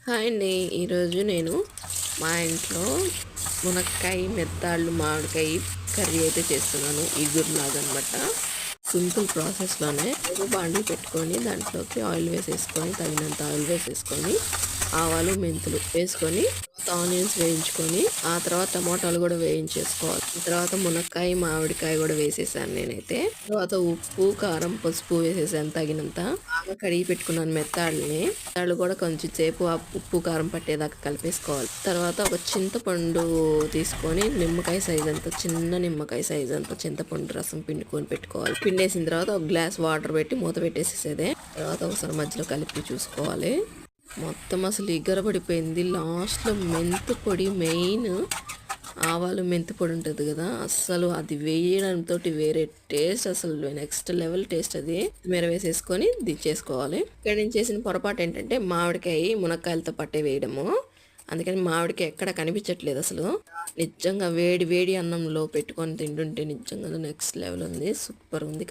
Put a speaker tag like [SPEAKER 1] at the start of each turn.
[SPEAKER 1] Hi అండి. ఈరోజు నేను మా ఇంట్లో మునక్కాయ మెత్తాళ్ళు మామిడికాయ కర్రీ అయితే చేస్తున్నాను. ఇగురులాగా అనమాట. సింపుల్ ప్రాసెస్లోనే బాండీ పెట్టుకొని దాంట్లోకి ఆయిల్ వేసేసుకొని తగినంత ఆయిల్ వేసేసుకొని ఆవాలు మెంతులు వేసుకొని ఆనియన్స్ వేయించుకొని ఆ తర్వాత టమోటాలు కూడా వేయించేసుకోవాలి. తర్వాత మునక్కాయ మామిడికాయ కూడా వేసేసాను నేనైతే. తర్వాత ఉప్పు కారం పసుపు వేసేసాను తగినంత. బాగా కడిగి పెట్టుకున్నాను మెత్తాళ్ళు కూడా కొంచెం సేపు ఆ ఉప్పు కారం పట్టేదాకా కలిపేసుకోవాలి. తర్వాత ఒక చింతపండు తీసుకొని నిమ్మకాయ సైజ్ అంత చిన్న నిమ్మకాయ సైజ్ అంత చింతపండు రసం పిండుకొని పెట్టుకోవాలి. పిండేసిన తర్వాత ఒక గ్లాస్ వాటర్ పెట్టి మూత పెట్టేసేసేదే. తర్వాత ఒకసారి మధ్యలో కలిపి చూసుకోవాలి. మొత్తం అసలు ఎగరబడిపోయింది. లాస్ట్లో మెంతు పొడి మెయిన్. ఆవాలు మెంతి పొడి ఉంటుంది కదా, అస్సలు అది వేయడంతో వేరే టేస్ట్, అసలు నెక్స్ట్ లెవెల్ టేస్ట్. అది మీరు వేసేసుకొని దించేసుకోవాలి. ఇక్కడ నేను చేసిన పొరపాటు ఏంటంటే మామిడికాయ మునక్కాయలతో పట్టే వేయడము. అందుకని మామిడికాయ ఎక్కడ కనిపించట్లేదు అసలు. నిజంగా వేడి వేడి అన్నంలో పెట్టుకొని తింటుంటే నిజంగా నెక్స్ట్ లెవెల్ ఉంది. సూపర్ ఉంది.